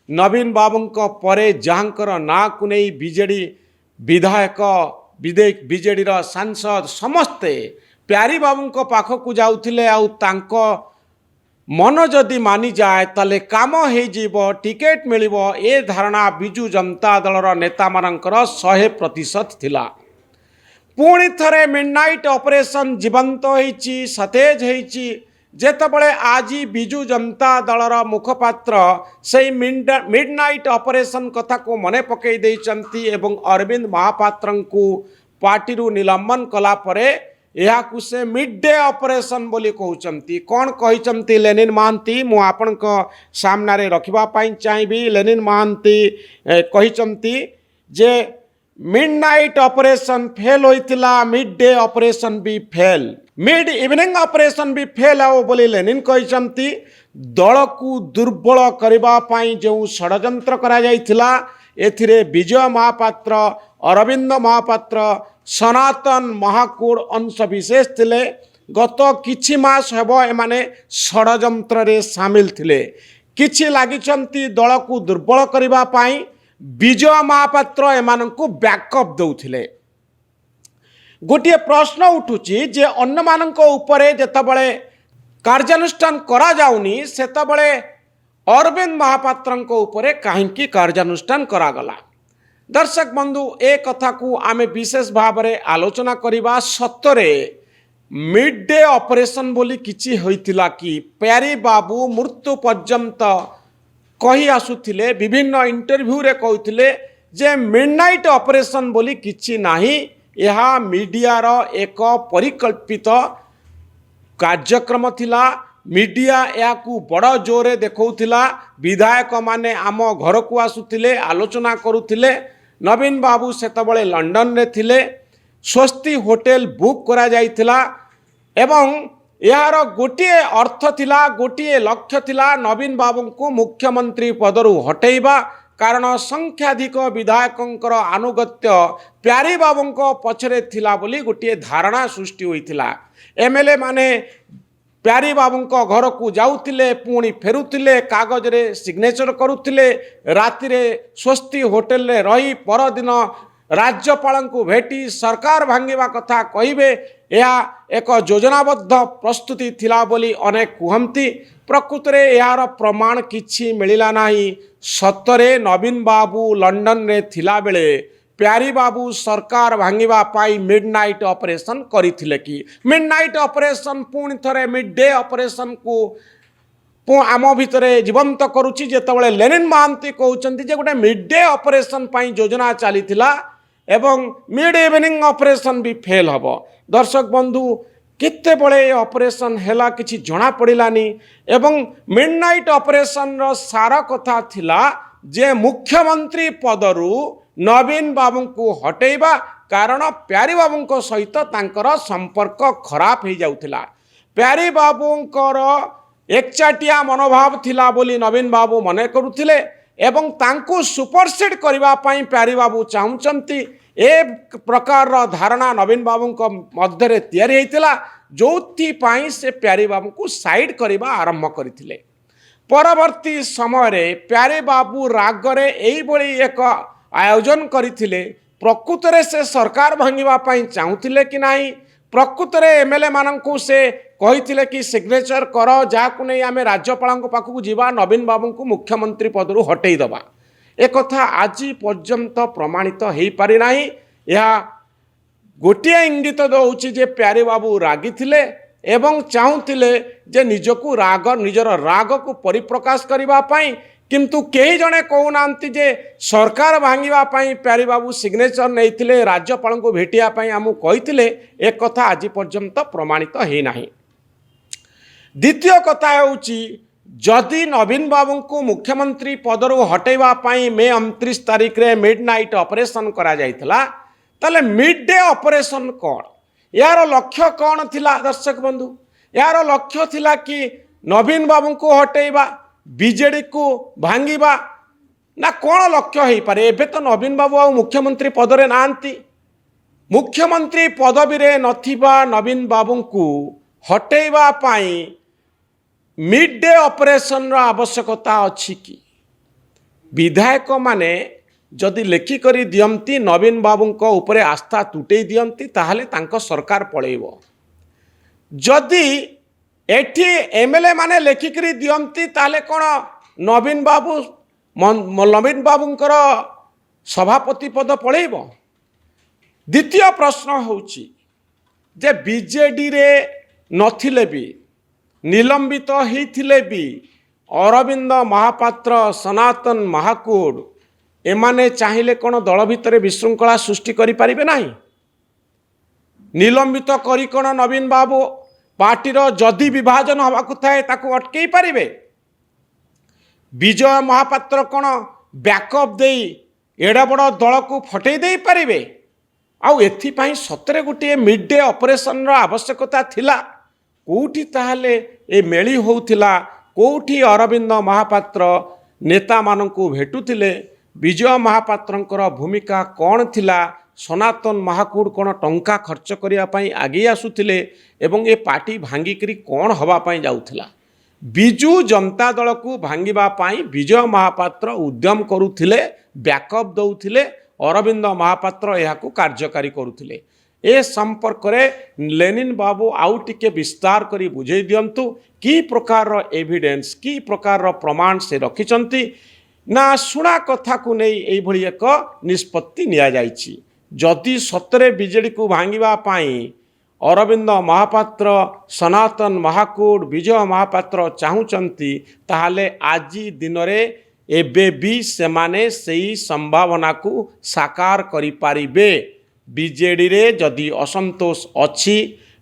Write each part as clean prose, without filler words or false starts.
नवीन बाबूंको परे जहाँकर ना को नहीं बीजेडी विधायक बीजेडी सांसद समस्ते प्यारी बाबूंको पाखक जाउथिले आउ तांको मन जदि मानि जाए ताले काम हो टिकेट मिलिबो ए धारणा बिजु जनता दलर नेता मानकर 100% थिला। पुणी थरे मिडनाइट ऑपरेशन जीवंत होईची सतेज होईची जेतबळे आज बिजु जनता दलर मुखपात्र से मिडनाइट ऑपरेशन कथा को मने पकई देइचंती एवं अरविंद महापात्र को पार्टी निलंबन कला परे यहाकू से मिड डे ऑपरेशन बोली कहउचंती। कौन कहिचंती लेनिन महांती मु आपनक सामने रखिबा पाई चाहिबी। लेनिन महांती कहिचंती जे मिडनाइट ऑपरेशन फेल होइतिला, मिड डे ऑपरेशन भी फेल, मिड इवनिंग ऑपरेशन भी फेल आओ बोली लेनिन कहिचंती। दल को दुर्बल करबा पाई जो षडयंत्र करा जाइथिला एथिरे विजय महापात्र, अरविंद महापात्र, सनातन महाकूड़ अंश विशेष थिले। गत किछि मास हेबो एमाने षडयंत्र रे शामिल थिले। किछि लागिचंती दल को दुर्बल करबा पाई विजय महापात्र एमानंकु बैकअप दउथिले। गोटे प्रश्न उठुची जे अन्य मानंक उपरे जेतबळे कार्यानुष्ठान करा जाउनी सेतबळे अरविंद महापात्रंक उपरे काहेकि कार्यानुष्ठान करागला। दर्शक बंधु ए कथा को आमे विशेष भाव में आलोचना करिबा। सतरे मिड डे ऑपरेशन बोली किछि होइतिला कि प्यारी बाबू मृत्यु पर्यंत कही आसुथिले, विभिन्न इंटरव्यू रे कहउथिले जे मिडनाइट ऑपरेशन बोली किछि नाही, यह मीडिया रो एक परिकल्पित कार्यक्रम थिला। मीडिया याकू बड़ जोरे देखौथिला। विधायक माने आम घर को आसुथिले, आलोचना करुथिले। नवीन बाबू सेतबळे लंडन रे थिले। स्वस्ति होटेल बुक करा जाइथिला एवं यार गोटे अर्थ थिला, गोटे लक्ष्य थिला नवीन बाबू को मुख्यमंत्री पदरु हटेइबा। कारण संख्याधिक विधायकंकर आनुगत्य प्यारी बाबूंको पछरे थिला बोली गोटे धारणा सृष्टि होइथिला। एमएलए माने प्यारी बाबूंको घर को जाउथिले, पुणी फेरुथिले, कागज रे सिग्नेचर करुथिले, राति रे स्वस्ति होटेल रे रही परदिन राज्यपाल को भेटी सरकार भांगिबा कथा कहिबे। यह एक योजनाबद्ध प्रस्तुति थिला बोली अनेक कहती। प्रकृत रे यार प्रमाण किछि मिलिला नाही। सतरे नवीन बाबू लंडन रे थिला बेले प्यारी बाबू सरकार भांगिबा पाई मिडनाइट ऑपरेशन करिथिले कि मिडनाइट ऑपरेशन पुणी थरे मिड डे ऑपरेशन को आम भितरे जीवंत करुछि। जेतबळे लेनिन महांती कहउचंती जे गोटे मिड डे ऑपरेशन पाई योजना चलीथिला एवं मिड इवनिंग ऑपरेशन भी फेल हबो। दर्शक बंधु केते बळे ऑपरेशन हैला किछि जना पड़िलानी एवं मिडनाइट ऑपरेशन रो सारा कथा थिला जे मुख्यमंत्री पदरु नवीन बाबू को हटेइबा। कारण प्यारी बाबू सहित तांकर संपर्क खराब हो जाउथिला। प्यारी बाबूंकर एकचाटिया मनोभाव थिला बोली नवीन बाबू मने करुथिले एवं तांको सुपरसीड करबा पई प्यारी बाबू चाहुचंती। ए प्रकार धारणा नवीन बाबू मध्य तैयारी होइतिला, जोथि पई से प्यारी बाबू को साइड करबा आरंभ करथिले। परवर्ती समय रे प्यारे बाबू रागरे एई बोली एक आयोजन करथिले। प्रकृत रे से सरकार भांगिबा पई चाहुथिले कि नाही, प्रकृत रे एमएलए माननकु से कहिथिले कि सिग्नेचर करो जाकु नै आमे राज्यपाल पाखकु जीवा, नवीन बाबू को मुख्यमंत्री पदरु हटेई दबा। ए कथा आज पर्यंत प्रमाणित हो पारि नाही। यह गोटे इंगित दउछि जे प्यारे बाबू रागी थिले एवं चाहुथिले जे निजकु राग निजर राग को परिप्रकाश करबा पई, किंतु कई जने कहूनांती जे सरकार भांगिबा पई प्यारी बाबू सिग्नेचर नैथिले, राज्यपाल को भेटिया पई आमु कहिथिले। एक कथा आज पर्यंत प्रमाणित हे नाही। द्वितीय कथा होउची जदि नवीन बाबू को मुख्यमंत्री पदरु हटेबा पई मे 29 तारिख रे मिडनाइट ऑपरेशन करा जाइतला, ताले मिड डे ऑपरेशन कोन, यार लक्ष्य कौन थिला? दर्शक बंधु, यार लक्ष्य थिला कि नवीन बाबू को हटेइबा, बीजेडी को भांगिबा, ना कौन लक्ष्य हो पारे? एबे तो नवीन बाबू आ मुख्यमंत्री पदरे नांती। मुख्यमंत्री पदवी रे नथिबा नवीन बाबू को हटेइबा पाई मिड डे ऑपरेशन रा आवश्यकता अछि कि? विधायक माने जदि लेखिकरी दियंती नवीन बाबूंको उपरे आस्था तुटै दियंती ताहले तांको सरकार पळेइबो। जदि एठी एमएलए माने लेखिकरी दियंती ताहले कोन नवीन बाबूंकर सभापति पद पळेइबो। द्वितीय प्रश्न होउची जे बीजेडी रे नथिले भी निलंबित होइथिले भी अरविंद महापात्र सनातन महाकूड एमाने चाहिए कौन दल भितर विशृंखला सृष्टि करें ना निलंबित करी कौन नवीन बाबू पार्टीर जदि विभाजन हवाक थाए ताकू अटकई पारे। विजय महापात्र कौन बैकअप दे एड़ा बड़ दल को फटई दे पारे। आउ एथिपाई सतरे गोटे मिड डे ऑपरेशन आवश्यकता थिला कोठी ताहले ए मेली होउथिला कोठी अरविंद महापात्र नेता माननकु भेटुथिले विजय महापात्रंकर भूमिका कौन थिला सनातन महाकूड कौन टंका खर्च करने आगे आसुथिले एवं ए पार्टी भांगिकरी कौन हवापाई जाउथिला। बिजू जनता दल को भांगिबा पाई विजय महापात्र उद्यम करुथिले बैकअप दउथिले अरविंद महापात्र यहाकू कार्यकारी करुथिले। ए संपर्क में लेनिन बाबू आउ टिके विस्तार करी बुझे दियंतु की प्रकार एविडेंस की प्रकार प्रमाण से रखिचंती ना शुणा कथा को नहीं एभली एक निष्पत्ति निया जाइछि। जदि सतरे बीजेडी को भांगिबा पाई अरविंद महापात्र सनातन महाकूड विजय महापात्र चाहुचंती ताहले आजी दिन रे एबे भी सेमाने सेही संभावना को साकार करि पारिबे। बीजेडी रे जदि असंतोष अछि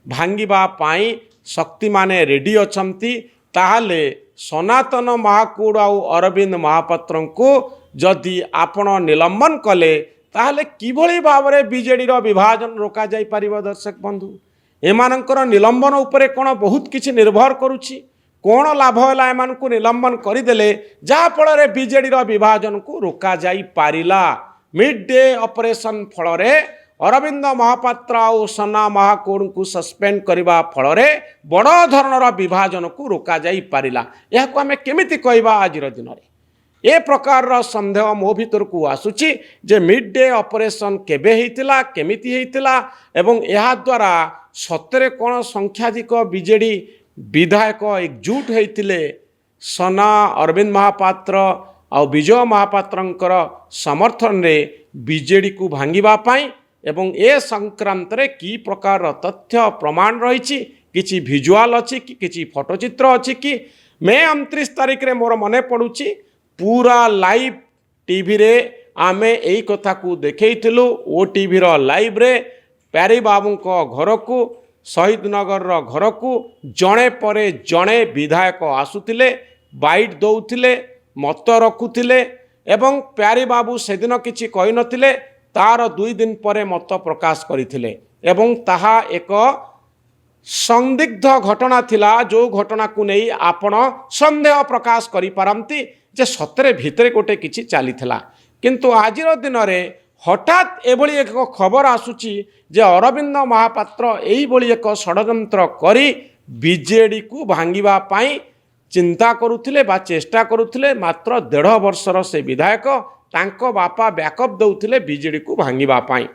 भांगिबा पाई शक्ति माने रेडी अछंती ताहले सनातन महाकूड आउ अरविंद महापात्र को जदि आपण निलंबन कले ताहले किभली भावरे बीजेडी रो विभाजन रोका जाई पारिबो। दर्शक बंधु एमानंकर निलंबन उपरे कोन बहुत किछि निर्भर करुछि कोन लाभ होला एमानकु निलंबन करिदेले जहा फल रे बीजेडी रो विभाजन को रोका जाई पारिला। मिड डे ऑपरेशन फल रे अरविंद महापात्र और सना महाकूड को सस्पेंड करने फल बड़ धरणर विभाजन को रोका जाई पारिला। यह को आमे केमिति कहबा आजिर दिन में ए प्रकार संदेह मो भीतर को आसुची जे मिड डे ऑपरेशन केबे हेतिला केमिति हेतिला एवं यह द्वारा सतरे कौन संख्याधिक बीजेडी विधायक एकजुट होइतिले सना अरविंद महापात्र और विजय महापात्रंकर समर्थन रे बीजेडी को भांगिबा पाई एवं ए संक्रांत रे की प्रकार तथ्य प्रमाण रही किछि भिजुआल अच्छी कि किछि फोटोचित्र अच्छी कि मे 29 तारिख रे मोर मने पड़ुछि पूरा लाइव टीवी रे आमे एई कथा को देखैथिलु। ओ टीवी रो लाइव रे प्यारी बाबू को घर को शहीद नगर रो घर को जणे परे जणे विधायक आसुतिले बाइट दउथिले मत रखुथिले एवं प्यारी बाबू सेदिन किछि कहि नथिले तार 2 दिन परे मत प्रकाश करथिले एवं ताहा एक संदिग्ध घटना थिला जो घटना को नहीं आपण संदेह प्रकाश करि पारंती जे सतरे भितरे गोटे किछि चली थिला। किंतु आजिर दिन में हठात एभली एक खबर आसुची जे अरविंद महापात्र एई भली एक षड्यंत्र करी बीजेडी को भांगिबा पाई चिंता करुथिले बा चेष्टा करुथिले। मात्र 1.5 वर्षर से विधायक तांको बापा बैकअप दउथिले बीजेडी को भांगिबा पाई।